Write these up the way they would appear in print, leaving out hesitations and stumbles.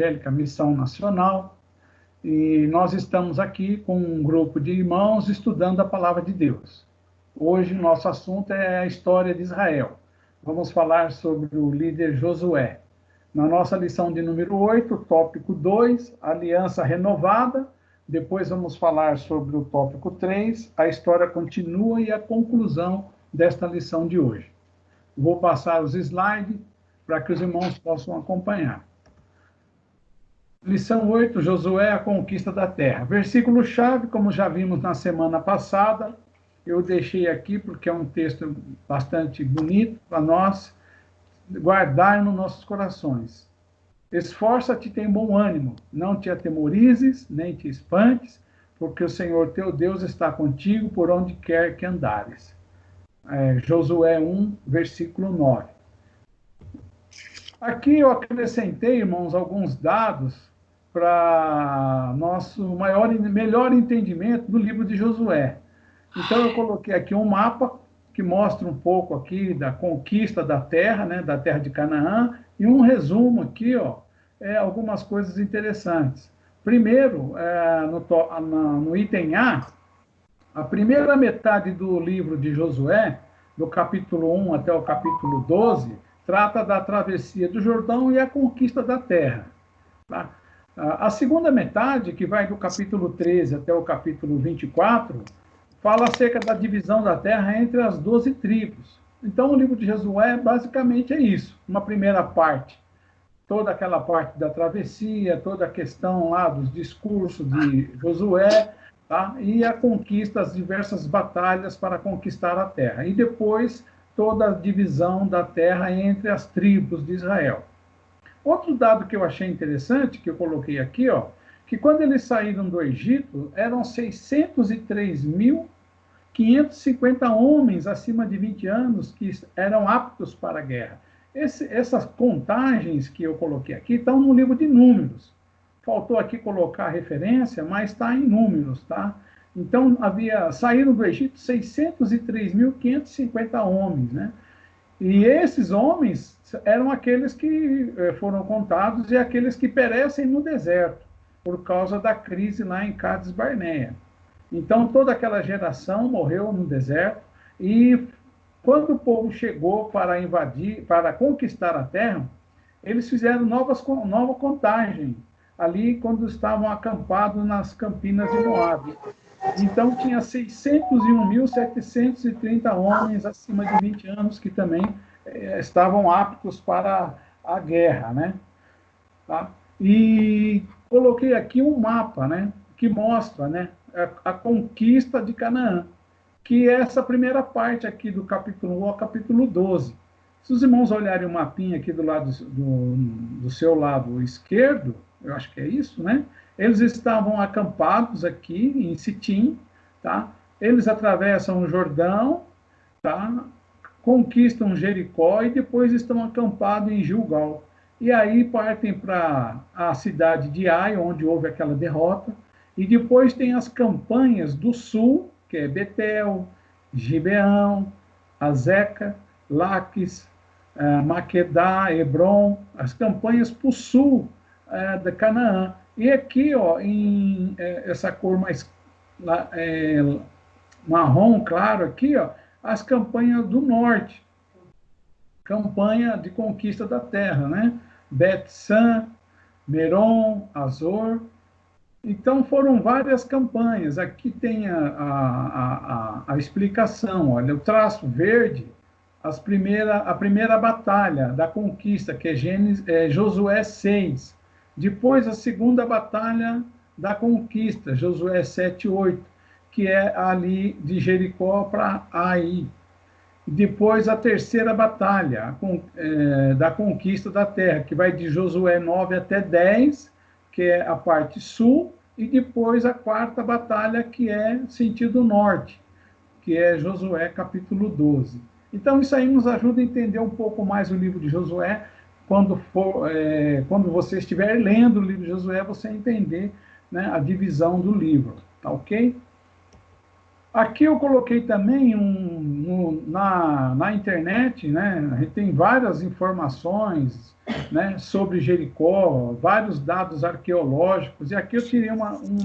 Evangélica Missão Nacional, e nós estamos aqui com um grupo de irmãos estudando a Palavra de Deus. Hoje, nosso assunto é a história de Israel. Vamos falar sobre o líder Josué. Na nossa lição de número 8, tópico 2, Aliança Renovada. Depois vamos falar sobre o tópico 3, a história continua e a conclusão desta lição de hoje. Vou passar os slides para que os irmãos possam acompanhar. Lição 8, Josué, a conquista da terra. Versículo-chave, como já vimos na semana passada, eu deixei aqui porque é um texto bastante bonito para nós guardar nos nossos corações. Esforça-te e tem bom ânimo, não te atemorizes, nem te espantes, porque o Senhor teu Deus está contigo por onde quer que andares. Josué 1, versículo 9. Aqui eu acrescentei, irmãos, alguns dados para nosso melhor entendimento do livro de Josué. Então eu coloquei aqui um mapa que mostra um pouco aqui da conquista da terra, né, da terra de Canaã, e um resumo aqui, algumas coisas interessantes. Primeiro, no item a primeira metade do livro de Josué, do capítulo 1 até o capítulo 12, trata da travessia do Jordão e a conquista da terra. Tá? A segunda metade, que vai do capítulo 13 até o capítulo 24, fala acerca da divisão da terra entre as 12 tribos. Então, o livro de Josué, basicamente, é isso. Uma primeira parte, toda aquela parte da travessia, toda a questão lá dos discursos de Josué, tá? E a conquista, as diversas batalhas para conquistar a terra. E depois, toda a divisão da terra entre as tribos de Israel. Outro dado que eu achei interessante, que eu coloquei aqui, que quando eles saíram do Egito, eram 603.550 homens acima de 20 anos que eram aptos para a guerra. Essas contagens que eu coloquei aqui estão no livro de Números. Faltou aqui colocar a referência, mas está em Números, tá? Então, saíram do Egito 603.550 homens, né? E esses homens eram aqueles que foram contados e aqueles que perecem no deserto, por causa da crise lá em Cádiz Barneia. Então, toda aquela geração morreu no deserto, e quando o povo chegou para invadir, para conquistar a terra, eles fizeram nova contagem, ali quando estavam acampados nas campinas de Moabe. Então, tinha 601.730 homens acima de 20 anos que também estavam aptos para a guerra, né? Tá? E coloquei aqui um mapa, né, que mostra, né, a conquista de Canaã, que é essa primeira parte aqui do capítulo 1 ao capítulo 12. Se os irmãos olharem o mapinha aqui do seu lado esquerdo, eu acho que é isso, né? Eles estavam acampados aqui em Sitim, tá? Eles atravessam o Jordão, tá? Conquistam Jericó e depois estão acampados em Gilgal. E aí partem para a cidade de Ai, onde houve aquela derrota, e depois tem as campanhas do sul, que é Betel, Gibeão, Azeca, Laques, Maquedá, Hebron, as campanhas para o sul da Canaã. E aqui, essa cor mais marrom claro aqui, as campanhas do norte, campanha de conquista da terra, né? Bet-San, Meron, Azor. Então, foram várias campanhas. Aqui tem a explicação. Olha, o traço verde, a primeira batalha da conquista, que é Josué 6. Depois, a segunda batalha da conquista, Josué 7, 8, que é ali de Jericó para Ai. Depois, a terceira batalha da conquista da terra, que vai de Josué 9 até 10, que é a parte sul, e depois a quarta batalha, que é sentido norte, que é Josué capítulo 12. Então, isso aí nos ajuda a entender um pouco mais o livro de Josué. Quando você estiver lendo o livro de Josué, você entender, né, a divisão do livro, tá ok? Aqui eu coloquei também na internet, né? A gente tem várias informações, né, sobre Jericó, vários dados arqueológicos, e aqui eu tirei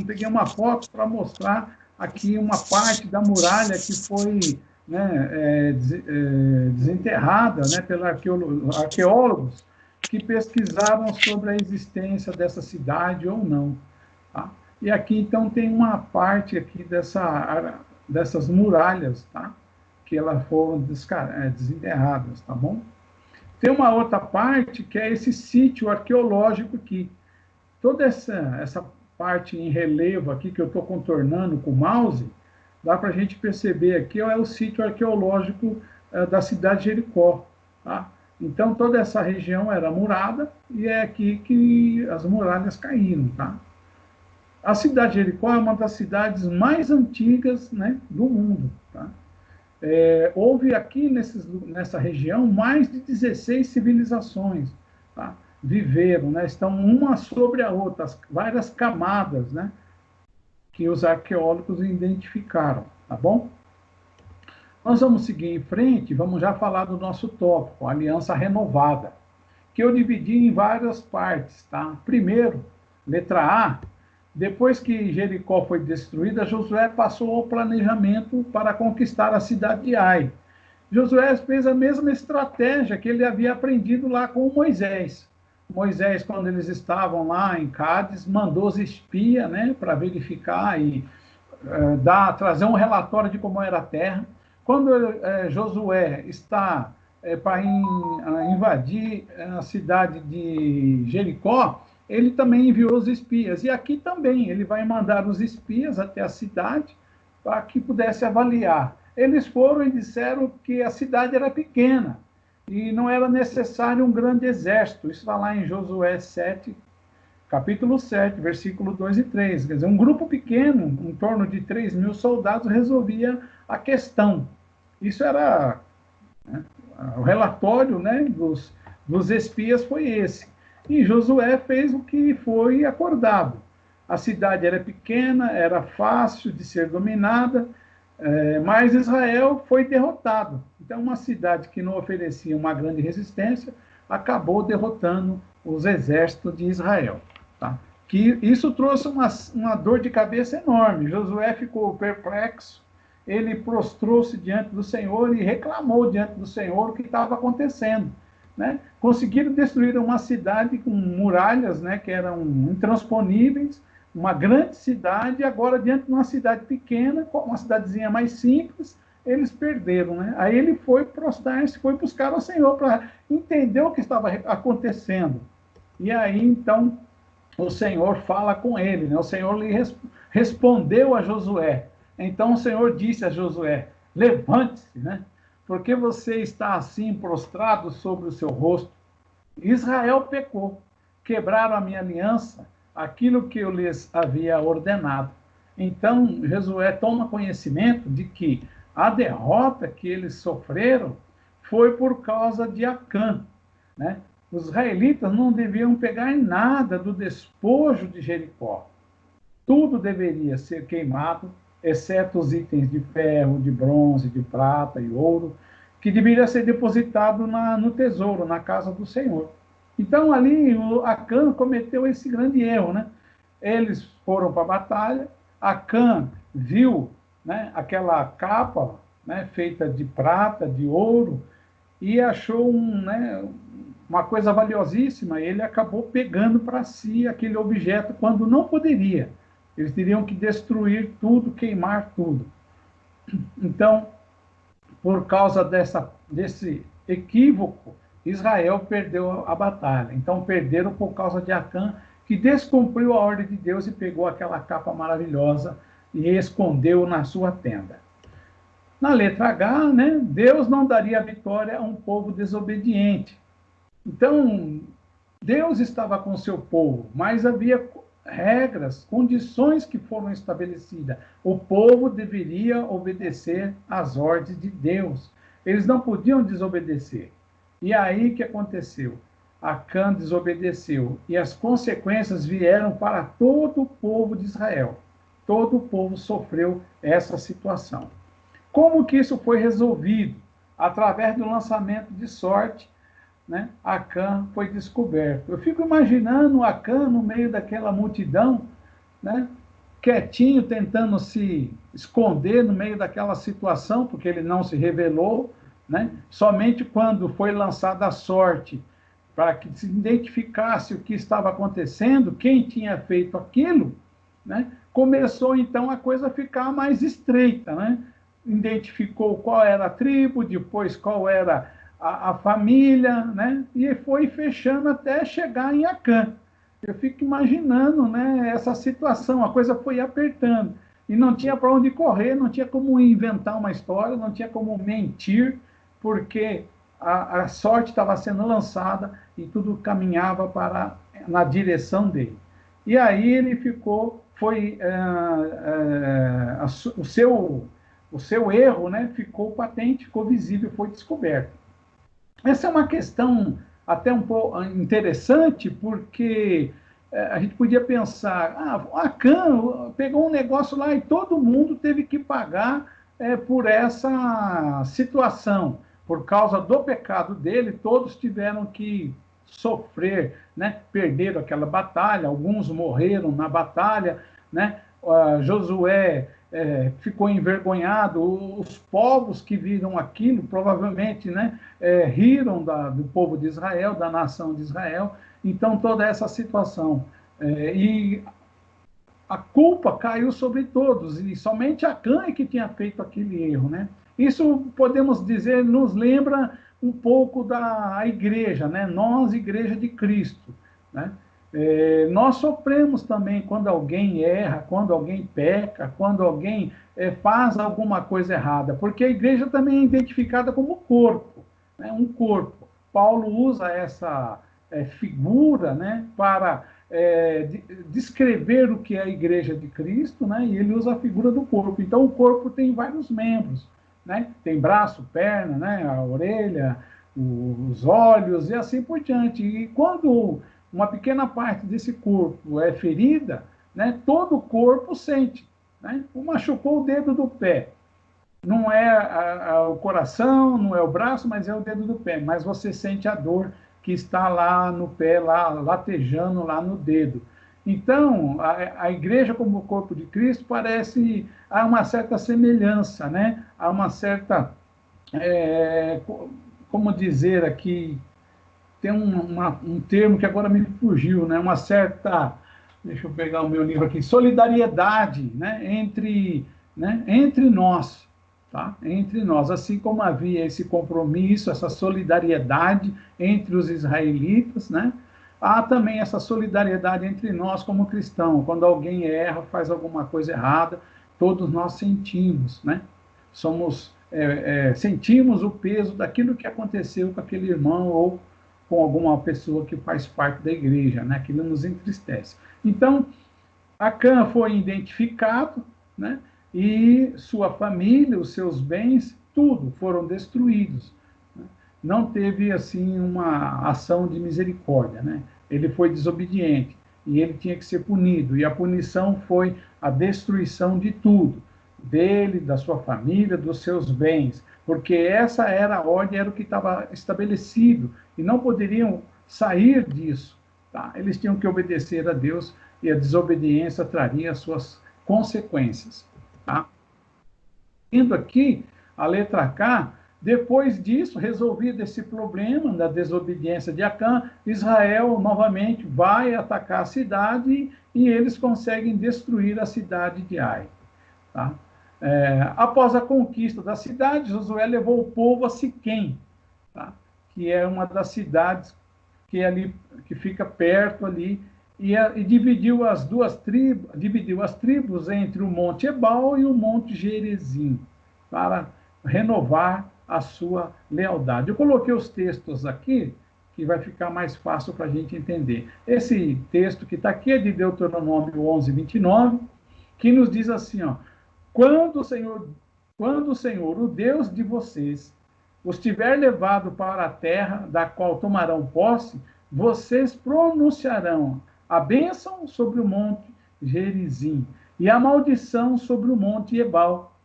peguei uma foto para mostrar aqui uma parte da muralha que foi, né, desenterrada, né, pelos arqueólogos que pesquisaram sobre a existência dessa cidade ou não. Tá? E aqui, então, tem uma parte aqui dessas muralhas, tá? Que elas foram desenterradas, tá bom? Tem uma outra parte que é esse sítio arqueológico aqui. Toda essa parte em relevo aqui que eu estou contornando com o mouse, dá para a gente perceber aqui, é o sítio arqueológico da cidade de Jericó, tá? Então, toda essa região era murada e é aqui que as muralhas caíram, tá? A cidade de Jericó é uma das cidades mais antigas, né, do mundo. Tá? Houve aqui nessa região mais de 16 civilizações. Tá? Viveram, né, estão uma sobre a outra, várias camadas, né, que os arqueólogos identificaram. Tá bom? Nós vamos seguir em frente, vamos já falar do nosso tópico, Aliança Renovada, que eu dividi em várias partes. Tá? Primeiro, letra A. Depois que Jericó foi destruída, Josué passou ao planejamento para conquistar a cidade de Ai. Josué fez a mesma estratégia que ele havia aprendido lá com Moisés. Moisés, quando eles estavam lá em Cádiz, mandou os espias, né, para verificar e trazer um relatório de como era a terra. Quando Josué está para invadir a cidade de Jericó, ele também enviou os espias. E aqui também, ele vai mandar os espias até a cidade para que pudesse avaliar. Eles foram e disseram que a cidade era pequena e não era necessário um grande exército. Isso está lá em Josué 7, capítulo 7, versículo 2 e 3. Quer dizer, um grupo pequeno, em torno de 3.000 soldados, resolvia a questão. Isso era, né, o relatório, né, dos espias foi esse. E Josué fez o que foi acordado. A cidade era pequena, era fácil de ser dominada, mas Israel foi derrotado. Então, uma cidade que não oferecia uma grande resistência acabou derrotando os exércitos de Israel. Tá? Que isso trouxe uma dor de cabeça enorme. Josué ficou perplexo, ele prostrou-se diante do Senhor e reclamou diante do Senhor o que estava acontecendo. Né? Conseguiram destruir uma cidade com muralhas, né, que eram intransponíveis, uma grande cidade, agora diante de uma cidade pequena, uma cidadezinha mais simples, eles perderam. Né? Aí ele foi prostrar-se, foi buscar o Senhor para entender o que estava acontecendo. E aí, então, o Senhor fala com ele, né? O Senhor lhe respondeu a Josué. Então o Senhor disse a Josué, levante-se, né? Porque você está assim prostrado sobre o seu rosto? Israel pecou, quebraram a minha aliança, aquilo que eu lhes havia ordenado. Então Josué toma conhecimento de que a derrota que eles sofreram foi por causa de Acã, né? Os israelitas não deviam pegar nada do despojo de Jericó. Tudo deveria ser queimado, exceto os itens de ferro, de bronze, de prata e ouro, que deveria ser depositado no tesouro, na casa do Senhor. Então, ali, Acã cometeu esse grande erro, né? Eles foram para a batalha, Acã viu, né, aquela capa, né, feita de prata, de ouro, e achou uma coisa valiosíssima, ele acabou pegando para si aquele objeto quando não poderia. Eles teriam que destruir tudo, queimar tudo. Então, por causa desse equívoco, Israel perdeu a batalha. Então, perderam por causa de Acã, que descumpriu a ordem de Deus e pegou aquela capa maravilhosa e escondeu na sua tenda. Na letra H, né, Deus não daria vitória a um povo desobediente. Então, Deus estava com o seu povo, mas havia regras, condições que foram estabelecidas. O povo deveria obedecer às ordens de Deus. Eles não podiam desobedecer. E aí que aconteceu? Acã desobedeceu e as consequências vieram para todo o povo de Israel. todo o povo sofreu essa situação. Como que isso foi resolvido? Através do lançamento de sorte, né? Acã foi descoberto. Eu fico imaginando Acã no meio daquela multidão, né? Quietinho, tentando se esconder no meio daquela situação, porque ele não se revelou, né? Somente quando foi lançada a sorte, para que se identificasse o que estava acontecendo, quem tinha feito aquilo, né? Começou então a coisa a ficar mais estreita, né? Identificou qual era a tribo, depois qual era a família, né? E foi fechando até chegar em Acã. Eu fico imaginando, né, essa situação, a coisa foi apertando. E não tinha para onde correr, não tinha como inventar uma história, não tinha como mentir, porque a sorte estava sendo lançada e tudo caminhava na direção dele. E aí ele ficou, o seu erro, né, ficou patente, ficou visível, foi descoberto. Essa é uma questão até um pouco interessante, porque a gente podia pensar, a Acã pegou um negócio lá e todo mundo teve que pagar por essa situação. Por causa do pecado dele, todos tiveram que sofrer, né? Perderam aquela batalha, alguns morreram na batalha, né? Josué ficou envergonhado, os povos que viram aquilo provavelmente, né, riram do povo de Israel, da nação de Israel. Então toda essa situação e a culpa caiu sobre todos, e somente Acã é que tinha feito aquele erro, né? Isso, podemos dizer, nos lembra um pouco da igreja, né? Nós, igreja de Cristo, né? Nós sofremos também quando alguém erra, quando alguém peca, quando alguém faz alguma coisa errada, porque a igreja também é identificada como corpo, né? Um corpo. Paulo usa essa figura, né, para descrever o que é a igreja de Cristo, né, e ele usa a figura do corpo. Então, o corpo tem vários membros, né? Tem braço, perna, né, a orelha, os olhos e assim por diante. E quando uma pequena parte desse corpo é ferida, né, todo o corpo sente, né? Machucou o dedo do pé. Não é o coração, não é o braço, mas é o dedo do pé. Mas você sente a dor que está lá no pé, lá latejando lá no dedo. Então, a igreja como o corpo de Cristo parece, há uma certa semelhança, né? Há uma certa, como dizer aqui, tem um termo que agora me fugiu, né? Uma certa, deixa eu pegar o meu livro aqui, solidariedade, né? Entre nós, tá? Entre nós, assim como havia esse compromisso, essa solidariedade entre os israelitas, né? Há também essa solidariedade entre nós como cristãos. Quando alguém erra, faz alguma coisa errada, todos nós sentimos, né? Sentimos o peso daquilo que aconteceu com aquele irmão ou com alguma pessoa que faz parte da igreja, né? Aquilo nos entristece. Então, Acã foi identificado, né? E sua família, os seus bens, tudo foram destruídos. Né? Não teve, assim, uma ação de misericórdia, né? Ele foi desobediente e ele tinha que ser punido. E a punição foi a destruição de tudo, dele, da sua família, dos seus bens, porque essa era a ordem, era o que estava estabelecido, e não poderiam sair disso. Tá? Eles tinham que obedecer a Deus, e a desobediência traria as suas consequências. Tá? Indo aqui, a letra K, depois disso, resolvido esse problema da desobediência de Acã, Israel novamente vai atacar a cidade e eles conseguem destruir a cidade de Ai. Tá? Após a conquista da cidade, Josué levou o povo a Siquém, tá? Que é uma das cidades que fica perto ali, e dividiu as tribos entre o Monte Ebal e o Monte Gerizim, para renovar a sua lealdade. Eu coloquei os textos aqui, que vai ficar mais fácil para a gente entender. Esse texto que está aqui é de Deuteronômio 11, 29, que nos diz assim, ó: quando o Senhor, o Deus de vocês, os tiver levado para a terra da qual tomarão posse, vocês pronunciarão a bênção sobre o monte Gerizim e a maldição sobre o monte Ebal.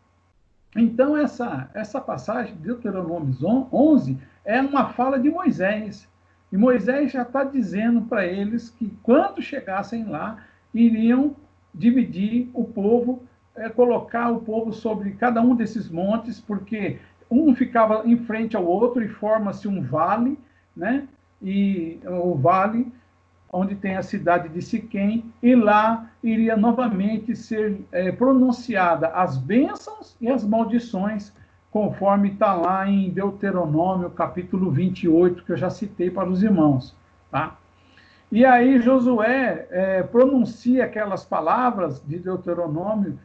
Então, essa passagem de Deuteronômio 11 é uma fala de Moisés. E Moisés já está dizendo para eles que, quando chegassem lá, iriam dividir o povo, colocar o povo sobre cada um desses montes, porque um ficava em frente ao outro e forma-se um vale, né? E o vale onde tem a cidade de Siquém, e lá iria novamente ser pronunciada as bênçãos e as maldições, conforme está lá em Deuteronômio, capítulo 28, que eu já citei para os irmãos. Tá? E aí Josué pronuncia aquelas palavras de Deuteronômio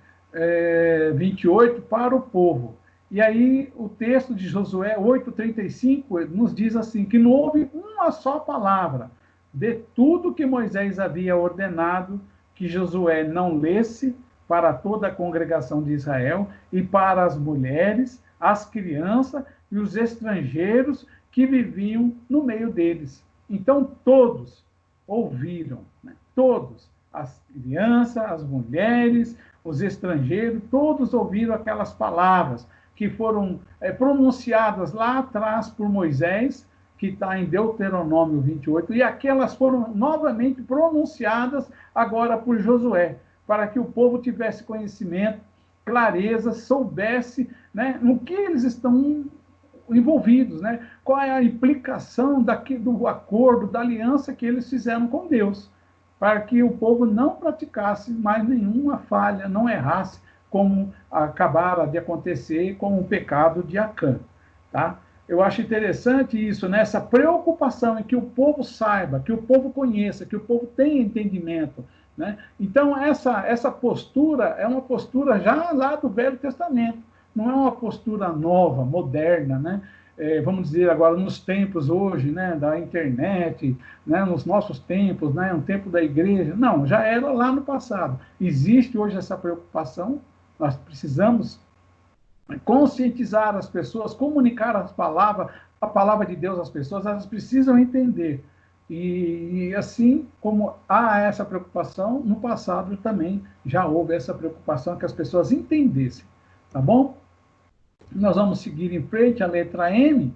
28 para o povo. E aí o texto de Josué 8,35 nos diz assim, que não houve uma só palavra de tudo que Moisés havia ordenado que Josué não lesse para toda a congregação de Israel e para as mulheres, as crianças e os estrangeiros que viviam no meio deles. Então, todos ouviram, né? Todos, as crianças, as mulheres, os estrangeiros, todos ouviram aquelas palavras que foram pronunciadas lá atrás por Moisés, que está em Deuteronômio 28, e aquelas foram novamente pronunciadas agora por Josué, para que o povo tivesse conhecimento, clareza, soubesse, né, no que eles estão envolvidos, né, qual é a implicação do acordo, da aliança que eles fizeram com Deus, para que o povo não praticasse mais nenhuma falha, não errasse, como acabara de acontecer com o pecado de Acã, tá? Eu acho interessante isso, né? Essa preocupação em que o povo saiba, que o povo conheça, que o povo tenha entendimento, né? Então, essa postura é uma postura já lá do Velho Testamento, não é uma postura nova, moderna, né? Vamos dizer agora, nos tempos hoje, né, da internet, né, nos nossos tempos, né, no tempo da igreja. Não, já era lá no passado. Existe hoje essa preocupação, nós precisamos conscientizar as pessoas, comunicar a palavra de Deus às pessoas, elas precisam entender. E assim como há essa preocupação, no passado também já houve essa preocupação que as pessoas entendessem, tá bom? Nós vamos seguir em frente, a letra M.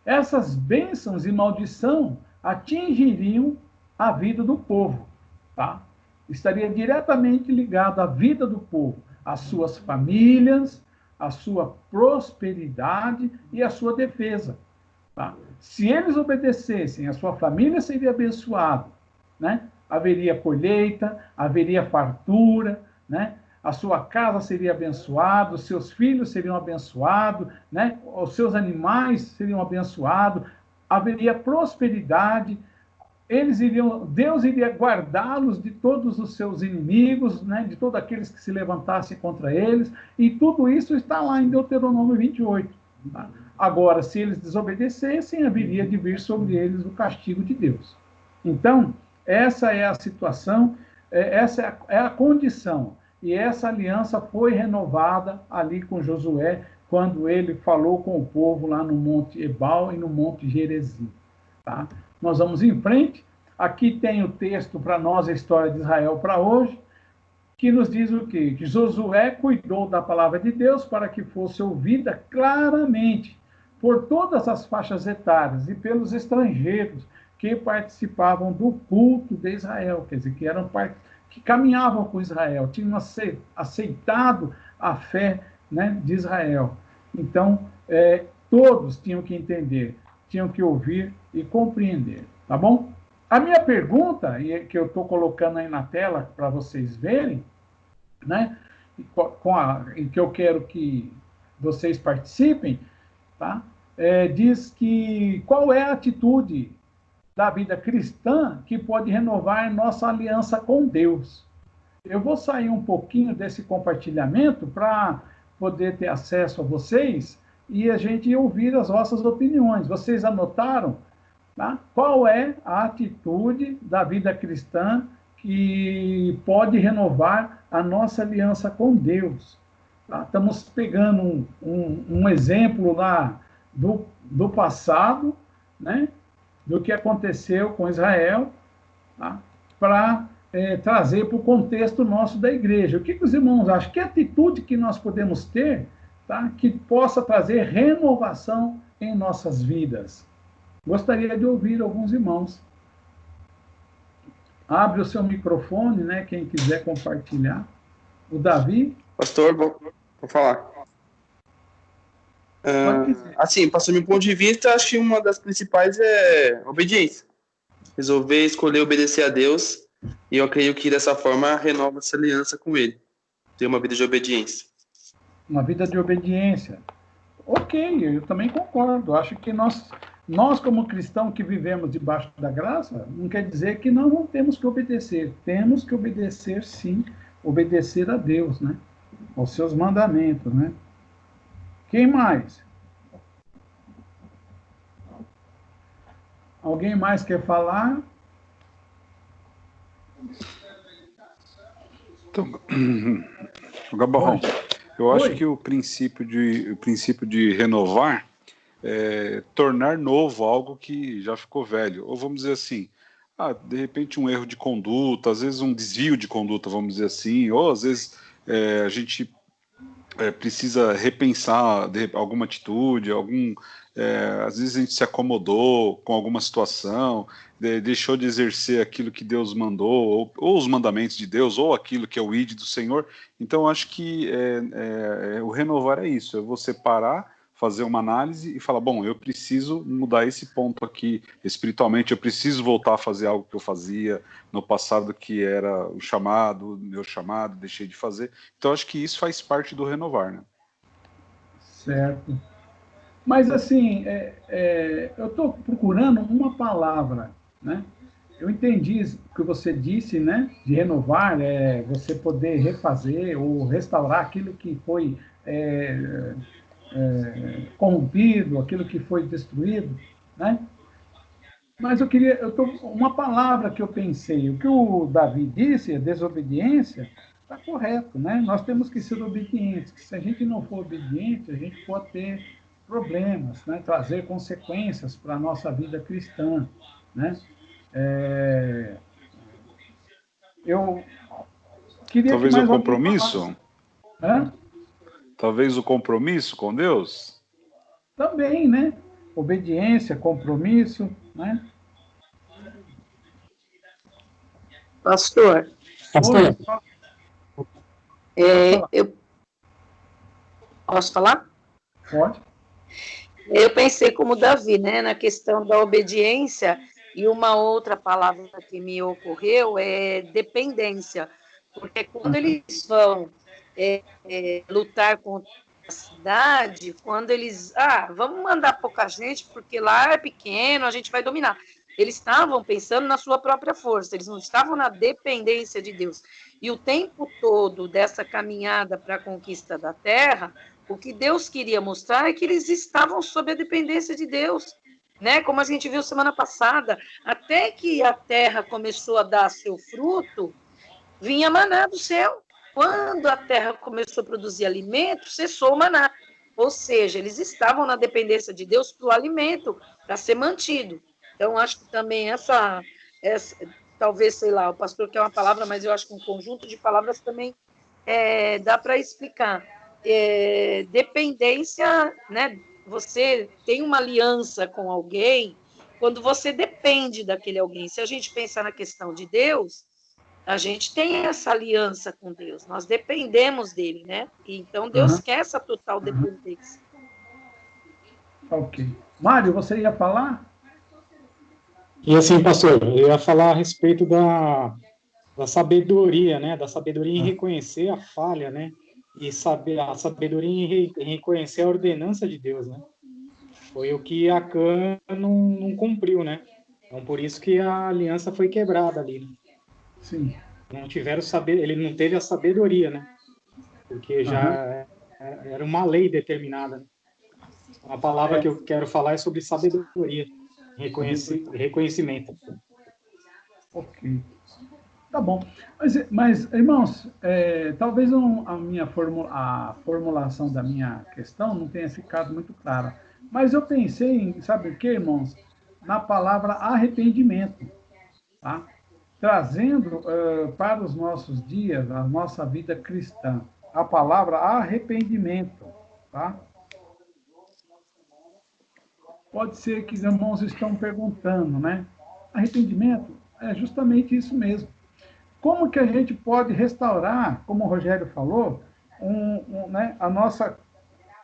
Essas bênçãos e maldição atingiriam a vida do povo, tá? Estaria diretamente ligado à vida do povo, às suas famílias, a sua prosperidade e a sua defesa. Tá? Se eles obedecessem, a sua família seria abençoada, né? Haveria colheita, haveria fartura, né? A sua casa seria abençoada, os seus filhos seriam abençoados, né? Os seus animais seriam abençoados, haveria prosperidade, Deus iria guardá-los de todos os seus inimigos, né, de todos aqueles que se levantassem contra eles, e tudo isso está lá em Deuteronômio 28. Tá? Agora, se eles desobedecessem, haveria de vir sobre eles o castigo de Deus. Então, essa é a situação, essa é a condição, e essa aliança foi renovada ali com Josué, quando ele falou com o povo lá no Monte Ebal e no Monte Gerezim. Tá? Nós vamos em frente. Aqui tem o texto para nós, a história de Israel para hoje, que nos diz o quê? Que Josué cuidou da palavra de Deus para que fosse ouvida claramente por todas as faixas etárias e pelos estrangeiros que participavam do culto de Israel, quer dizer, que caminhavam com Israel, tinham aceitado a fé, né, de Israel. Então, todos tinham que entender, tinham que ouvir e compreender, tá bom? A minha pergunta, e que eu estou colocando aí na tela para vocês verem, né, e que eu quero que vocês participem, tá? Diz que qual é a atitude da vida cristã que pode renovar nossa aliança com Deus. Eu vou sair um pouquinho desse compartilhamento para poder ter acesso a vocês e a gente ouvir as vossas opiniões. Vocês anotaram? Tá? Qual é a atitude da vida cristã que pode renovar a nossa aliança com Deus? Tá? Estamos pegando um exemplo lá do passado, né? Do que aconteceu com Israel, tá? Para trazer para o contexto nosso da igreja. O que os irmãos acham? Que atitude que nós podemos ter, tá, que possa trazer renovação em nossas vidas? Gostaria de ouvir alguns irmãos. Abre o seu microfone, né? Quem quiser compartilhar. O Davi. Pastor, vou falar. Assim, passando meu ponto de vista, acho que uma das principais é obediência. Resolver escolher obedecer a Deus, e eu creio que dessa forma renova essa aliança com Ele. Ter uma vida de obediência. Uma vida de obediência. Ok, eu também concordo. Acho que nós como cristãos que vivemos debaixo da graça, não quer dizer que nós não temos que obedecer. Temos que obedecer, sim, obedecer a Deus, né? Aos seus mandamentos, né? Quem mais? Alguém mais quer falar? Então, Gabarrão, eu acho que o princípio de renovar é tornar novo algo que já ficou velho. Ou vamos dizer assim, de repente um erro de conduta, às vezes um desvio de conduta, vamos dizer assim, ou às vezes a gente precisa repensar alguma atitude, às vezes a gente se acomodou com alguma situação, deixou de exercer aquilo que Deus mandou, ou os mandamentos de Deus, ou aquilo que é o ID do Senhor. Então, acho que o renovar é isso, é você parar, fazer uma análise e falar, bom, eu preciso mudar esse ponto aqui espiritualmente, eu preciso voltar a fazer algo que eu fazia no passado, que era o meu chamado, deixei de fazer. Então, acho que isso faz parte do renovar, né? Certo. Mas, assim, eu estou procurando uma palavra, né? Eu entendi o que você disse, né? De renovar, você poder refazer ou restaurar aquilo que foi corrompido, aquilo que foi destruído, né? Mas uma palavra que eu pensei, o que o Davi disse, a desobediência, está correto, né? Nós temos que ser obedientes. Se a gente não for obediente, a gente pode ter problemas, né? Trazer consequências para a nossa vida cristã, né? Eu queria que Talvez o mais alguém falasse. compromisso? Hã? Talvez o compromisso com Deus? Também, né? Obediência, compromisso, né? Pastor, Oi, eu posso falar? pode. Eu pensei como Davi, né, na questão da obediência, e uma outra palavra que me ocorreu é dependência, porque quando eles vão lutar contra a cidade, quando eles, vamos mandar pouca gente, porque lá é pequeno, a gente vai dominar. Eles estavam pensando na sua própria força, eles não estavam na dependência de Deus. E o tempo todo dessa caminhada para a conquista da terra, o que Deus queria mostrar é que eles estavam sob a dependência de Deus, né? Como a gente viu semana passada, até que a terra começou a dar seu fruto, vinha maná do céu. Quando a terra começou a produzir alimento, cessou o maná. Ou seja, eles estavam na dependência de Deus para o alimento, para ser mantido. Então, acho que também essa talvez, sei lá, o pastor quer uma palavra, mas eu acho que um conjunto de palavras também dá para explicar. Dependência, né? Você tem uma aliança com alguém quando você depende daquele alguém. Se a gente pensar na questão de Deus, a gente tem essa aliança com Deus, nós dependemos dele, né? Então Deus quer essa total dependência. Ok. Mário, você ia falar? E assim, pastor, eu ia falar a respeito da sabedoria, né? Da sabedoria em reconhecer a falha, né? E a sabedoria em reconhecer a ordenança de Deus, né? Foi o que Acã não cumpriu, né? Então, por isso que a aliança foi quebrada ali, né? Sim. Não tiveram ele não teve a sabedoria, né? Porque já era uma lei determinada, né? A palavra que eu quero falar é sobre sabedoria, reconhecimento. Ok. Tá bom. Mas irmãos, talvez a formulação da minha questão não tenha ficado muito clara. Mas eu pensei em, sabe o que, irmãos? Na palavra arrependimento. Tá? trazendo para os nossos dias, a nossa vida cristã, a palavra arrependimento, tá? Pode ser que os irmãos estão perguntando, né? Arrependimento é justamente isso mesmo. Como que a gente pode restaurar, como o Rogério falou, né, a nossa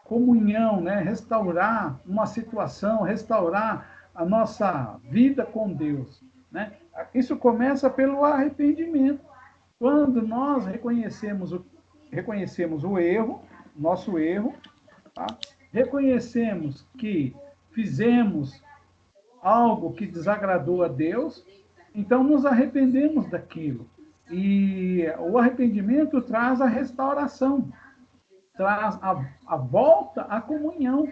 comunhão, né? Restaurar uma situação, restaurar a nossa vida com Deus, né? Isso começa pelo arrependimento. Quando nós reconhecemos o erro, nosso erro, tá? Reconhecemos que fizemos algo que desagradou a Deus, então nos arrependemos daquilo. E o arrependimento traz a restauração, traz a volta à comunhão.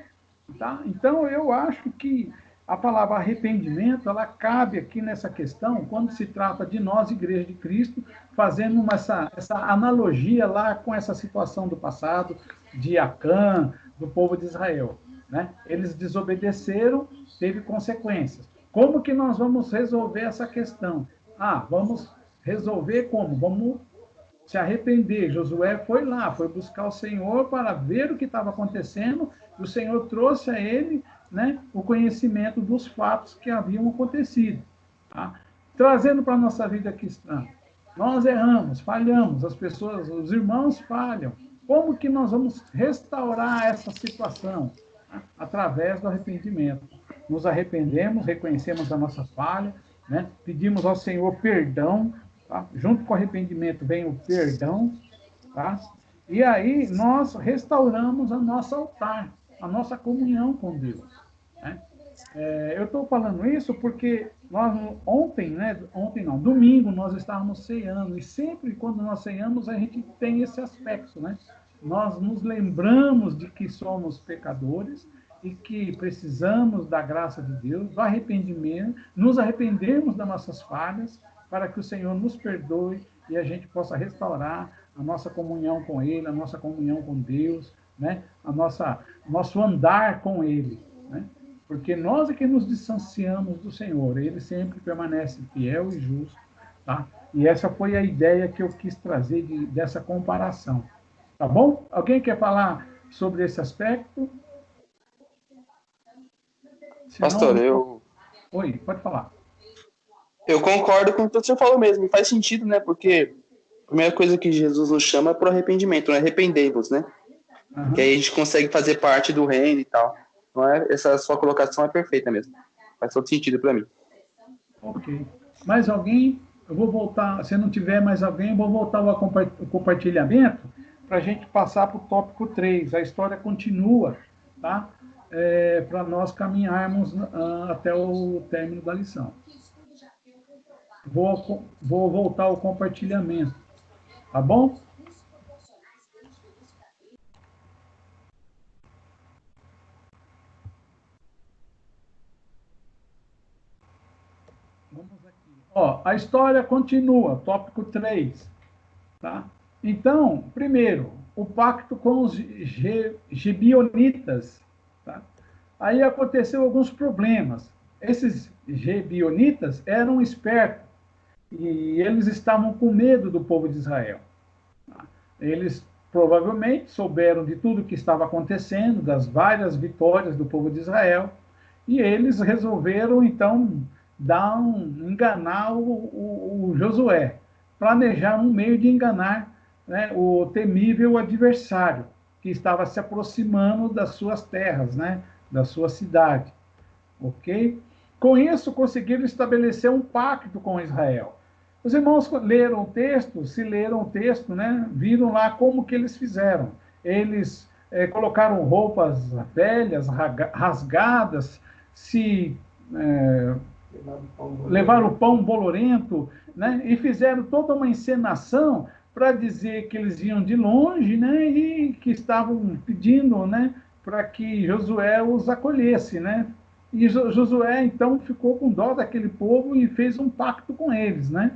Tá? Então, eu acho que a palavra arrependimento, ela cabe aqui nessa questão, quando se trata de nós, Igreja de Cristo, fazendo essa analogia lá com essa situação do passado, de Acã, do povo de Israel. Né? Eles desobedeceram, teve consequências. Como que nós vamos resolver essa questão? Vamos resolver como? Vamos se arrepender. Josué foi lá, foi buscar o Senhor para ver o que estava acontecendo, e o Senhor trouxe a ele, né, o conhecimento dos fatos que haviam acontecido. Tá? Trazendo para a nossa vida cristã. Nós erramos, falhamos, as pessoas, os irmãos falham. Como que nós vamos restaurar essa situação? Através do arrependimento. Nos arrependemos, reconhecemos a nossa falha, né? Pedimos ao Senhor perdão, tá? Junto com o arrependimento vem o perdão, tá? E aí nós restauramos o nosso altar, a nossa comunhão com Deus, né? Eu estou falando isso porque nós domingo nós estávamos ceando, e sempre quando nós ceamos a gente tem esse aspecto, né? Nós nos lembramos de que somos pecadores e que precisamos da graça de Deus, do arrependimento, nos arrependemos das nossas falhas, para que o Senhor nos perdoe e a gente possa restaurar a nossa comunhão com Ele, a nossa comunhão com Deus, né? Nosso andar com Ele, né? Porque nós é que nos distanciamos do Senhor, Ele sempre permanece fiel e justo, tá? E essa foi a ideia que eu quis trazer dessa comparação. Tá bom? Alguém quer falar sobre esse aspecto? Senão, Pastor, Oi, pode falar. Eu concordo com o que você falou mesmo. Faz sentido, né? Porque a primeira coisa que Jesus nos chama é para o arrependimento, né? Arrependei-vos, né? Que aí a gente consegue fazer parte do reino e tal. Não é? Essa sua colocação é perfeita mesmo. Faz todo sentido para mim. Ok. Mais alguém? Eu vou voltar. Se não tiver mais alguém, eu vou voltar ao compartilhamento para a gente passar para o tópico 3. A história continua, tá? Para nós caminharmos até o término da lição. Vou voltar ao compartilhamento, tá bom? Vamos aqui. A história continua, tópico 3, tá? Então, primeiro, o pacto com os Gibeonitas, tá? Aí aconteceu alguns problemas. Esses Gibeonitas eram espertos e eles estavam com medo do povo de Israel. Eles provavelmente souberam de tudo que estava acontecendo, das várias vitórias do povo de Israel, e eles resolveram, então, enganar o Josué, planejar um meio de enganar, né, o temível adversário que estava se aproximando das suas terras, né, da sua cidade. Ok? Com isso, conseguiram estabelecer um pacto com Israel. Os irmãos leram o texto, né, viram lá como que eles fizeram. Eles colocaram roupas velhas, rasgadas, levaram o pão bolorento, né, e fizeram toda uma encenação para dizer que eles iam de longe, né, e que estavam pedindo, né, para que Josué os acolhesse, né? E Josué, então, ficou com dó daquele povo e fez um pacto com eles, né?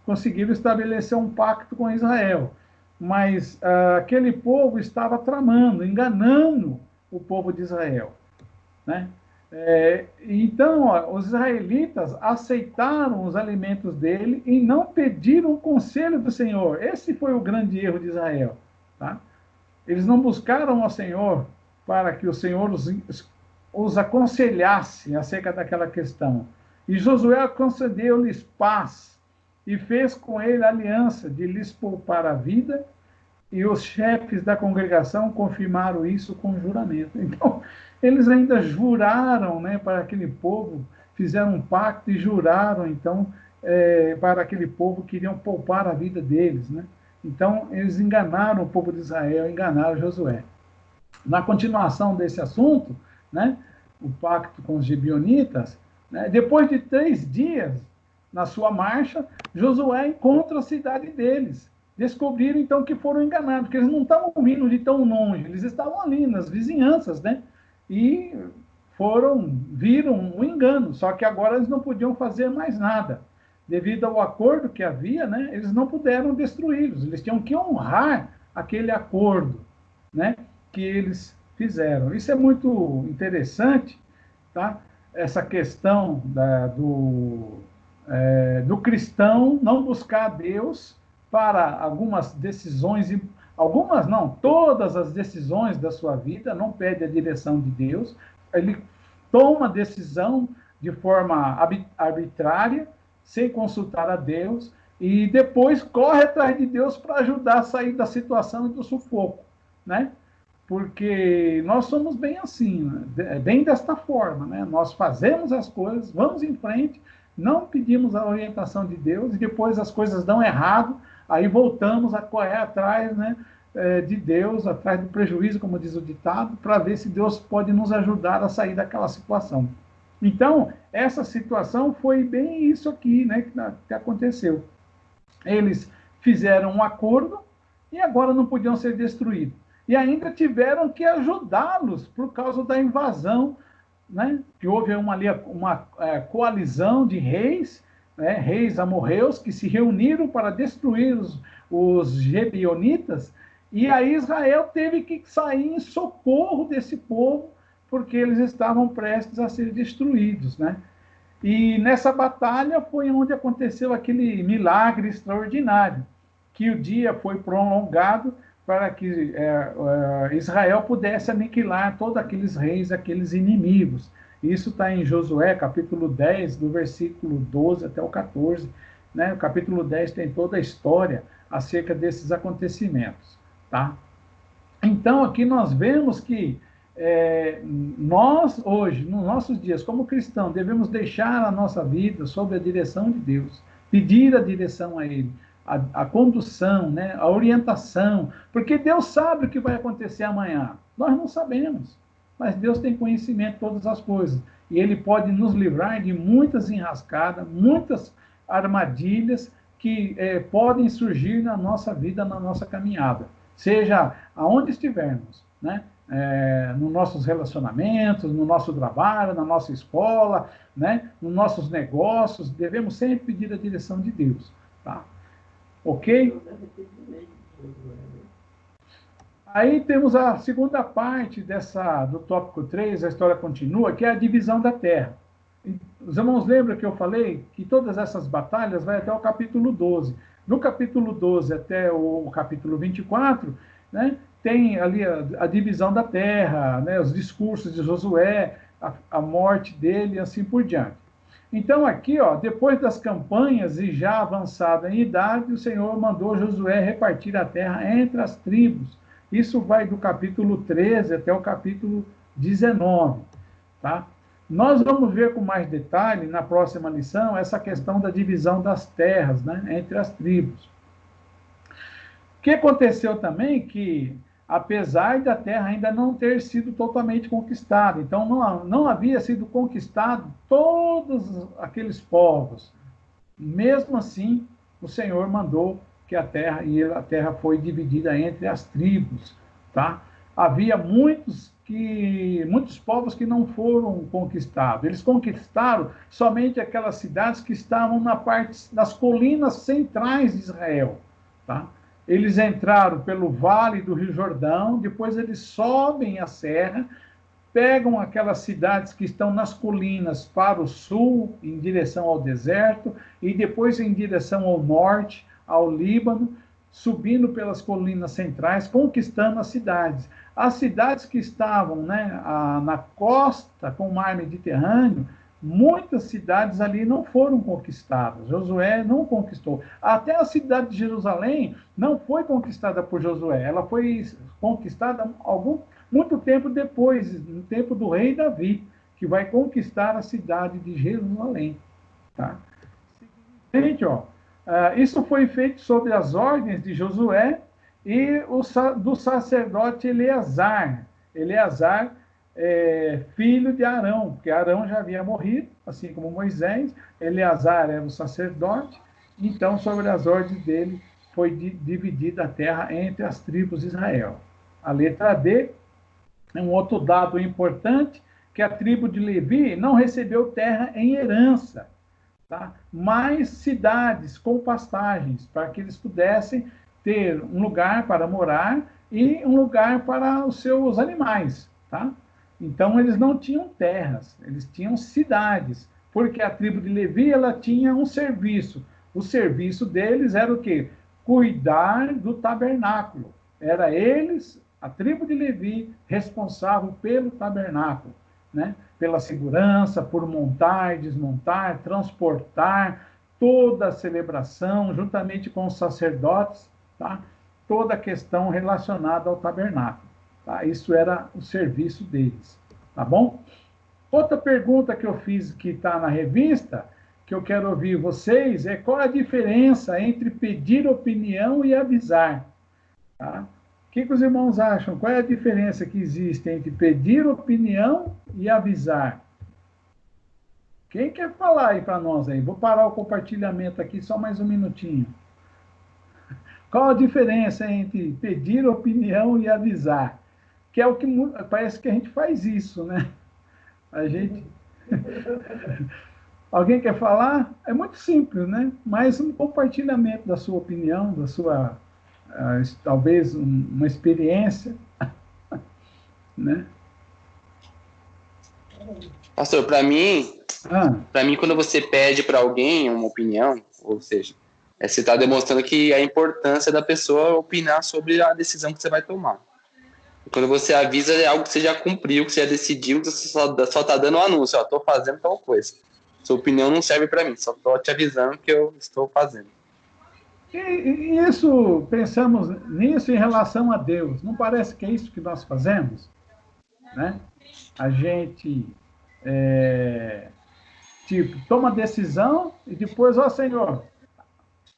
Conseguiram estabelecer um pacto com Israel. Mas aquele povo estava tramando, enganando o povo de Israel, né? Então, ó, os israelitas aceitaram os alimentos dele e não pediram o conselho do Senhor. Esse foi o grande erro de Israel. Tá? Eles não buscaram ao Senhor para que o Senhor os aconselhasse acerca daquela questão. E Josué concedeu-lhes paz e fez com ele aliança de lhes poupar a vida, e os chefes da congregação confirmaram isso com juramento. Então, eles ainda juraram, né, para aquele povo, fizeram um pacto e juraram, então, para aquele povo que iriam poupar a vida deles, né? Então, eles enganaram o povo de Israel, enganaram Josué. Na continuação desse assunto, né, o pacto com os gibeonitas, né, depois de 3 dias na sua marcha, Josué encontra a cidade deles. Descobriram, então, que foram enganados, porque eles não estavam vindo de tão longe, eles estavam ali, nas vizinhanças, né? E viram um engano, só que agora eles não podiam fazer mais nada. Devido ao acordo que havia, né, eles não puderam destruí-los, eles tinham que honrar aquele acordo, né, que eles fizeram. Isso é muito interessante, tá? Essa questão do cristão não buscar Deus para algumas decisões, algumas não, todas as decisões da sua vida, não pede a direção de Deus, ele toma decisão de forma arbitrária, sem consultar a Deus, e depois corre atrás de Deus para ajudar a sair da situação e do sufoco, né? Porque nós somos bem assim, né? Bem desta forma, né? Nós fazemos as coisas, vamos em frente, não pedimos a orientação de Deus, e depois as coisas dão errado, aí voltamos a correr atrás, né, de Deus, atrás do prejuízo, como diz o ditado, para ver se Deus pode nos ajudar a sair daquela situação. Então, essa situação foi bem isso aqui, né, que aconteceu. Eles fizeram um acordo e agora não podiam ser destruídos. E ainda tiveram que ajudá-los por causa da invasão, né, que houve uma coalizão de reis, né, reis amorreus, que se reuniram para destruir os gibeonitas, e aí Israel teve que sair em socorro desse povo, porque eles estavam prestes a ser destruídos, né? E nessa batalha foi onde aconteceu aquele milagre extraordinário, que o dia foi prolongado para que Israel pudesse aniquilar todos aqueles reis, aqueles inimigos. Isso está em Josué, capítulo 10, do versículo 12 até o 14. Né? O capítulo 10 tem toda a história acerca desses acontecimentos. Tá? Então, aqui nós vemos que nós, hoje, nos nossos dias, como cristãos, devemos deixar a nossa vida sob a direção de Deus, pedir a direção a Ele, a condução, né, a orientação, porque Deus sabe o que vai acontecer amanhã. Nós não sabemos, mas Deus tem conhecimento de todas as coisas, e Ele pode nos livrar de muitas enrascadas, muitas armadilhas que podem surgir na nossa vida, na nossa caminhada, seja aonde estivermos, né? Nos nossos relacionamentos, no nosso trabalho, na nossa escola, né? Nos nossos negócios, devemos sempre pedir a direção de Deus, tá? Ok? Aí temos a segunda parte do tópico 3, a história continua, que é a divisão da terra. Os irmãos lembram que eu falei que todas essas batalhas vai até o capítulo 12. No capítulo 12 até o capítulo 24, né, tem ali a divisão da terra, né, os discursos de Josué, a morte dele e assim por diante. Então aqui, ó, depois das campanhas e já avançada em idade, o Senhor mandou Josué repartir a terra entre as tribos. Isso vai do capítulo 13 até o capítulo 19, tá? Nós vamos ver com mais detalhe na próxima lição essa questão da divisão das terras, né, entre as tribos. O que aconteceu também que, apesar da terra ainda não ter sido totalmente conquistada, então não havia sido conquistado todos aqueles povos, mesmo assim o Senhor mandou que a terra foi dividida entre as tribos, tá? Havia muitos povos que não foram conquistados. Eles conquistaram somente aquelas cidades que estavam nas colinas centrais de Israel, tá? Eles entraram pelo vale do Rio Jordão, depois eles sobem a serra, pegam aquelas cidades que estão nas colinas para o sul, em direção ao deserto, e depois em direção ao norte, ao Líbano, subindo pelas colinas centrais, conquistando as cidades. As cidades que estavam, né, na costa com o mar Mediterrâneo, muitas cidades ali não foram conquistadas. Josué não conquistou. Até a cidade de Jerusalém não foi conquistada por Josué. Ela foi conquistada muito tempo depois, no tempo do rei Davi, que vai conquistar a cidade de Jerusalém. Tá? Gente, isso foi feito sob as ordens de Josué e do sacerdote Eleazar. Eleazar, filho de Arão, porque Arão já havia morrido, assim como Moisés. Eleazar era o sacerdote, então, sobre as ordens dele, foi dividida a terra entre as tribos de Israel. A letra D é um outro dado importante, que a tribo de Levi não recebeu terra em herança, tá? Mas cidades com pastagens, para que eles pudessem ter um lugar para morar e um lugar para os seus animais, tá? Então, eles não tinham terras, eles tinham cidades, porque a tribo de Levi, ela tinha um serviço. O serviço deles era o quê? Cuidar do tabernáculo. Era eles, a tribo de Levi, responsável pelo tabernáculo, né? Pela segurança, por montar, desmontar, transportar, toda a celebração, juntamente com os sacerdotes, tá? Toda a questão relacionada ao tabernáculo. Tá? Isso era o serviço deles, tá bom? Outra pergunta que eu fiz, que está na revista, que eu quero ouvir vocês, é qual a diferença entre pedir opinião e avisar? Tá? O que os irmãos acham? Qual é a diferença que existe entre pedir opinião e avisar? Quem quer falar aí para nós aí? Vou parar o compartilhamento aqui só mais um minutinho. Qual a diferença entre pedir opinião e avisar? Que é o que parece que a gente faz isso, né? A gente... Alguém quer falar? É muito simples, né? Mas um compartilhamento da sua opinião, da sua, talvez, uma experiência, né? Pastor, para mim, quando você pede para alguém uma opinião, ou seja, você está demonstrando que a importância da pessoa opinar sobre a decisão que você vai tomar. Quando você avisa, é algo que você já cumpriu, que você já decidiu, que você só está dando um anúncio, estou fazendo tal coisa. Sua opinião não serve para mim, só estou te avisando que eu estou fazendo. E isso, pensamos nisso em relação a Deus. Não parece que é isso que nós fazemos? Né? A gente, toma decisão e depois, Senhor,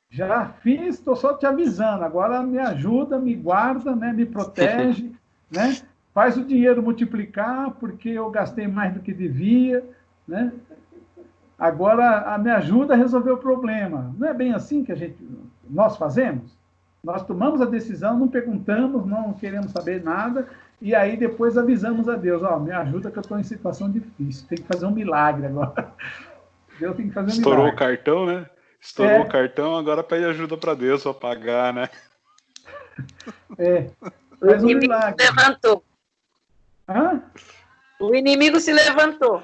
já fiz, estou só te avisando, agora me ajuda, me guarda, né, me protege, né, faz o dinheiro multiplicar, porque eu gastei mais do que devia, né? Agora me ajuda a resolver o problema. Não é bem assim que nós fazemos? Nós tomamos a decisão, não perguntamos, não queremos saber nada, e aí depois avisamos a Deus, me ajuda que eu estou em situação difícil, tem que fazer um milagre agora. Deus tem que fazer um Estourou milagre. o cartão, né? Estourou o cartão, agora pede ajuda para Deus para pagar, né? Faz um milagre. Se levantou. Hã? O inimigo se levantou.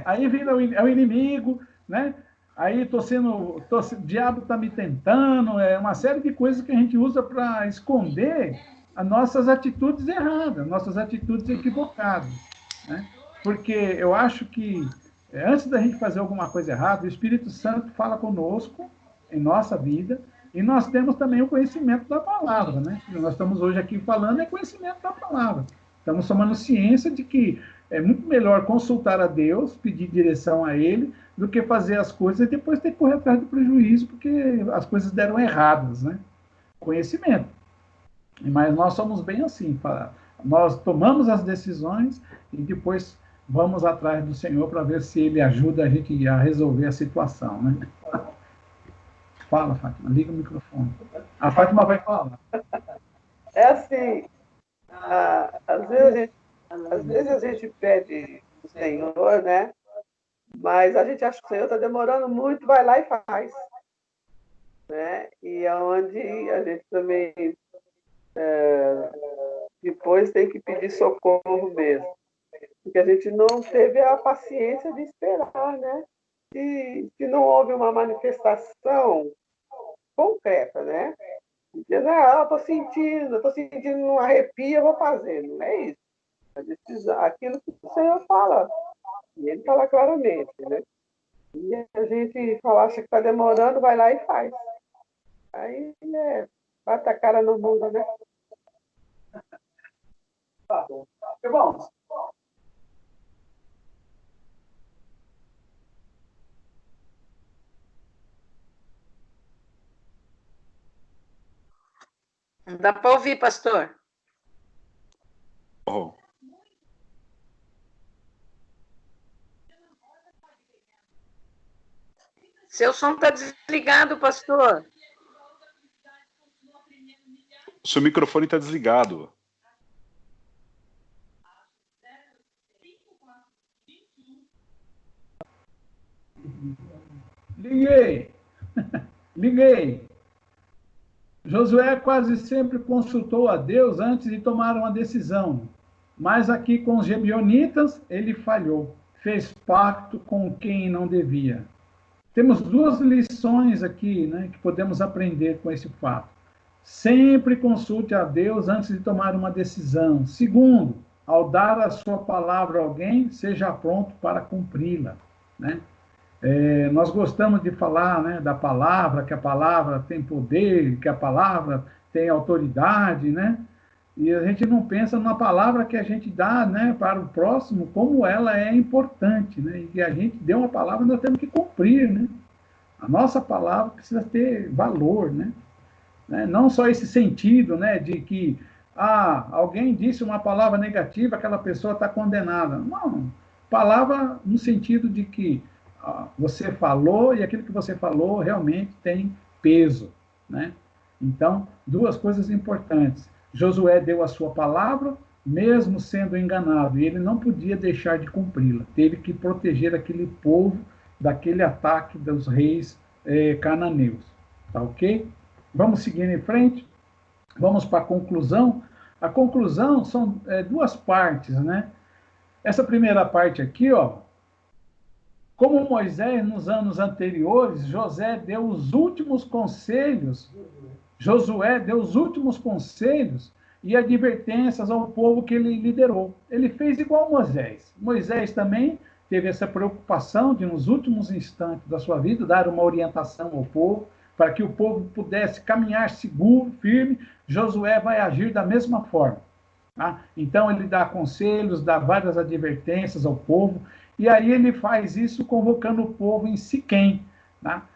Aí vira o inimigo, né? Aí o diabo está me tentando, uma série de coisas que a gente usa para esconder as nossas atitudes erradas, nossas atitudes equivocadas, né? Porque eu acho que antes da gente fazer alguma coisa errada, o Espírito Santo fala conosco em nossa vida e nós temos também o conhecimento da palavra, né? Nós estamos hoje aqui falando conhecimento da palavra. Estamos tomando ciência de que é muito melhor consultar a Deus, pedir direção a Ele, do que fazer as coisas e depois ter que correr atrás do prejuízo, porque as coisas deram erradas, né? Conhecimento. Mas nós somos bem assim, nós tomamos as decisões e depois vamos atrás do Senhor para ver se Ele ajuda a gente a resolver a situação, né? Fala, Fátima, liga o microfone. A Fátima vai falar. É assim, às vezes a gente pede o Senhor, né? Mas a gente acha que o Senhor está demorando muito, vai lá e faz. Né? E é onde a gente também depois tem que pedir socorro mesmo. porque a gente não teve a paciência de esperar, né? E se não houve uma manifestação concreta, né? Dizendo, estou sentindo um arrepio, eu vou fazer. Não é isso. A decisão, aquilo que o Senhor fala, e ele fala claramente, né? E a gente fala, acha que está demorando, vai lá e faz. Aí, bate a cara no mundo, né? Tá bom. Irmãos, Não dá para ouvir, pastor. Oh. Seu som está desligado, pastor. O seu microfone está desligado. Liguei. Liguei. Josué quase sempre consultou a Deus antes de tomar uma decisão, mas aqui com os gibeonitas ele falhou, fez pacto com quem não devia. Temos duas lições aqui, né, que podemos aprender com esse fato. Sempre consulte a Deus antes de tomar uma decisão. Segundo, ao dar a sua palavra a alguém, seja pronto para cumpri-la, né? Nós gostamos de falar, né, da palavra, que a palavra tem poder, que a palavra tem autoridade, né? E a gente não pensa na palavra que a gente dá, né, para o próximo, como ela é importante, né? E a gente deu uma palavra, nós temos que cumprir, né? A nossa palavra precisa ter valor, né? Não só esse sentido, né, de que alguém disse uma palavra negativa, aquela pessoa está condenada. Não, palavra no sentido de que você falou e aquilo que você falou realmente tem peso, né? Então, duas coisas importantes. Josué deu a sua palavra, mesmo sendo enganado, e ele não podia deixar de cumpri-la. Teve que proteger aquele povo daquele ataque dos reis cananeus. Tá ok? Vamos seguir em frente. Vamos para a conclusão. A conclusão são duas partes, né? Essa primeira parte aqui, ó. Como Moisés, nos anos anteriores, Josué deu os últimos conselhos e advertências ao povo que ele liderou. Ele fez igual Moisés. Moisés também teve essa preocupação de, nos últimos instantes da sua vida, dar uma orientação ao povo, para que o povo pudesse caminhar seguro, firme. Josué vai agir da mesma forma. Tá? Então, ele dá conselhos, dá várias advertências ao povo, e aí ele faz isso convocando o povo em Siquém, tá?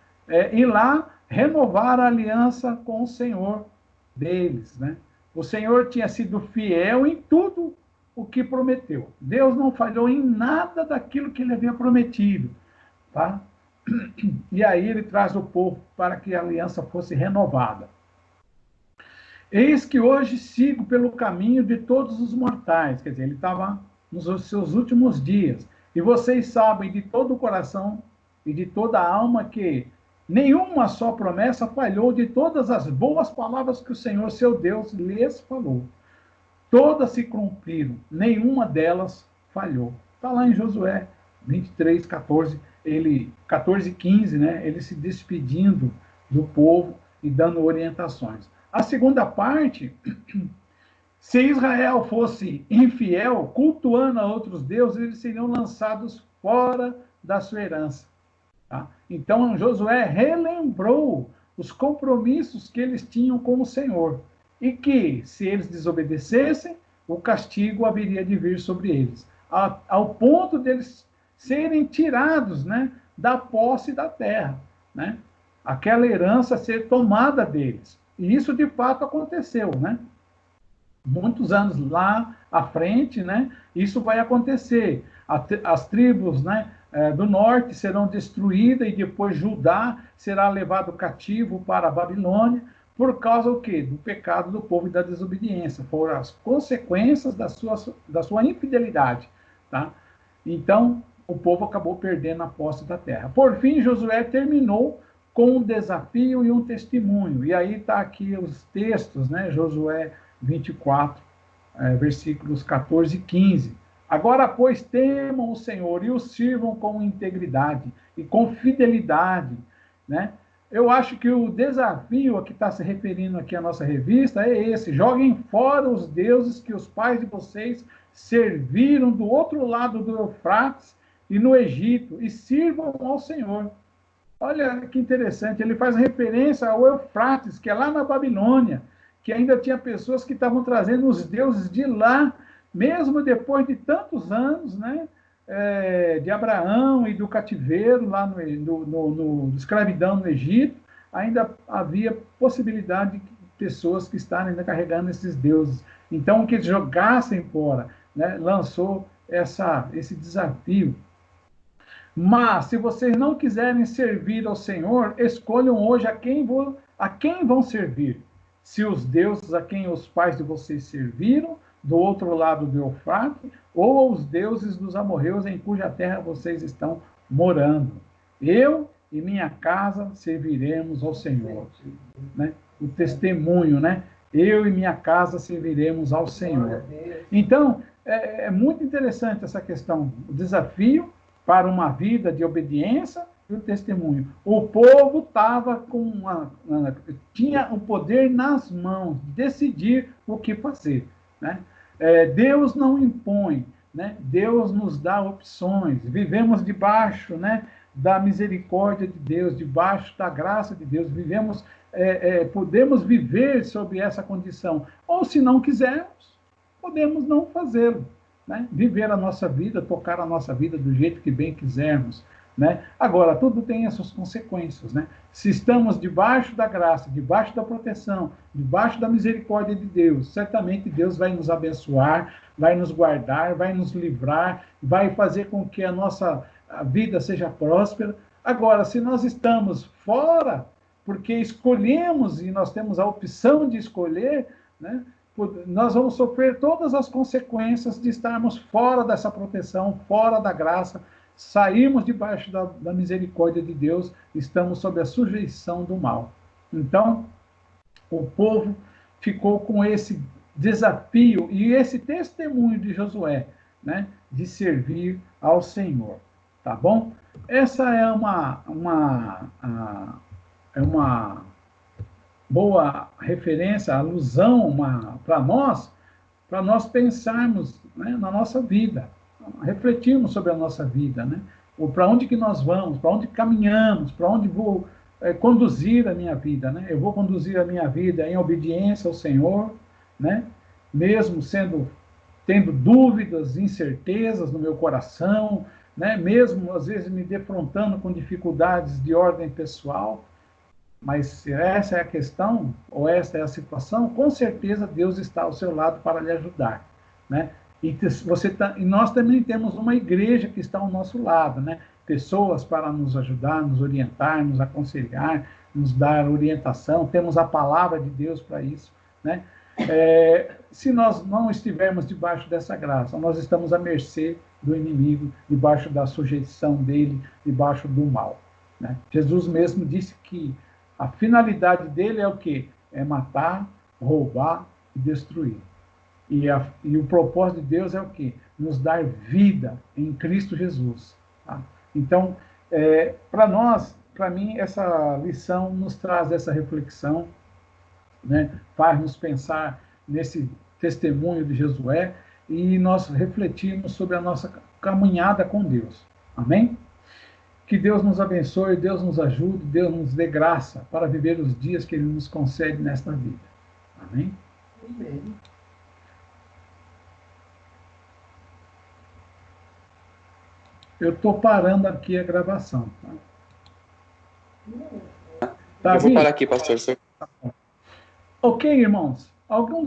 E lá renovar a aliança com o Senhor deles, né? O Senhor tinha sido fiel em tudo o que prometeu. Deus não falhou em nada daquilo que ele havia prometido, tá? E aí ele traz o povo para que a aliança fosse renovada. Eis que hoje sigo pelo caminho de todos os mortais. Quer dizer, ele estava nos seus últimos dias. E vocês sabem de todo o coração e de toda a alma que nenhuma só promessa falhou de todas as boas palavras que o Senhor, seu Deus, lhes falou. Todas se cumpriram, nenhuma delas falhou. Está lá em Josué 23, 14, 15, né? Ele se despedindo do povo e dando orientações. A segunda parte, se Israel fosse infiel, cultuando a outros deuses, eles seriam lançados fora da sua herança. Tá? Então, Josué relembrou os compromissos que eles tinham com o Senhor, e que, se eles desobedecessem, o castigo haveria de vir sobre eles, ao ponto deles serem tirados, né, da posse da terra, né? Aquela herança ser tomada deles. E isso, de fato, aconteceu, né? Muitos anos lá à frente, né, isso vai acontecer. As tribos, né, do norte serão destruídas e depois Judá será levado cativo para a Babilônia por causa do quê? Do pecado do povo e da desobediência. Foram as consequências da sua infidelidade. Tá? Então, o povo acabou perdendo a posse da terra. Por fim, Josué terminou com um desafio e um testemunho. E aí está aqui os textos, né? Josué 24, versículos 14 e 15. Agora, pois, temam o Senhor e o sirvam com integridade e com fidelidade, né? Eu acho que o desafio a que está se referindo aqui a nossa revista é esse: joguem fora os deuses que os pais de vocês serviram do outro lado do Eufrates e no Egito e sirvam ao Senhor. Olha que interessante, ele faz referência ao Eufrates, que é lá na Babilônia, que ainda tinha pessoas que estavam trazendo os deuses de lá, mesmo depois de tantos anos, né? De Abraão e do cativeiro lá no escravidão no Egito, ainda havia possibilidade de pessoas que estavam ainda carregando esses deuses. Então, que eles jogassem fora, né? Lançou esse desafio. Mas, se vocês não quiserem servir ao Senhor, escolham hoje a quem vão servir. Se os deuses a quem os pais de vocês serviram, do outro lado do Eufrates, ou aos deuses dos amorreus em cuja terra vocês estão morando. Eu e minha casa serviremos ao Senhor. Né? O testemunho, né? Eu e minha casa serviremos ao Senhor. Então, é muito interessante essa questão, o desafio para uma vida de obediência e o testemunho. O povo tinha o poder nas mãos de decidir o que fazer, né? Deus não impõe, né? Deus nos dá opções. Vivemos debaixo, né, da misericórdia de Deus, debaixo da graça de Deus. Podemos viver sob essa condição. Ou, se não quisermos, podemos não fazê-lo, né? Viver a nossa vida, tocar a nossa vida do jeito que bem quisermos, né? Agora, tudo tem as suas consequências, né? Se estamos debaixo da graça, debaixo da proteção, debaixo da misericórdia de Deus, certamente Deus vai nos abençoar, vai nos guardar, vai nos livrar, vai fazer com que a nossa vida seja próspera. Agora, se nós estamos fora, porque escolhemos e nós temos a opção de escolher, né? Nós vamos sofrer todas as consequências de estarmos fora dessa proteção, fora da graça. Saímos debaixo da misericórdia de Deus, estamos sob a sujeição do mal. Então, o povo ficou com esse desafio e esse testemunho de Josué, né, de servir ao Senhor. Tá bom? Essa é uma boa referência, alusão para nós pensarmos, né, na nossa vida. Refletirmos sobre a nossa vida, né? Para onde que nós vamos, para onde caminhamos, para onde vou conduzir a minha vida, né? Eu vou conduzir a minha vida em obediência ao Senhor, né? Mesmo tendo dúvidas, incertezas no meu coração, né? Mesmo às vezes me defrontando com dificuldades de ordem pessoal, mas se essa é a questão ou essa é a situação, com certeza Deus está ao seu lado para lhe ajudar, né? E nós também temos uma igreja que está ao nosso lado, né? Pessoas para nos ajudar, nos orientar, nos aconselhar, nos dar orientação. Temos a palavra de Deus para isso, né? Se nós não estivermos debaixo dessa graça, nós estamos à mercê do inimigo, debaixo da sujeição dele, debaixo do mal, né? Jesus mesmo disse que a finalidade dele é o quê? É matar, roubar e destruir. E o propósito de Deus é o quê? Nos dar vida em Cristo Jesus. Tá? Então, para mim, essa lição nos traz essa reflexão, né? Faz-nos pensar nesse testemunho de Josué e nós refletirmos sobre a nossa caminhada com Deus. Amém? Que Deus nos abençoe, Deus nos ajude, Deus nos dê graça para viver os dias que Ele nos concede nesta vida. Amém? Amém. Eu estou parando aqui a gravação. Tá? Eu vou parar aqui, pastor. Ok, irmãos. Alguns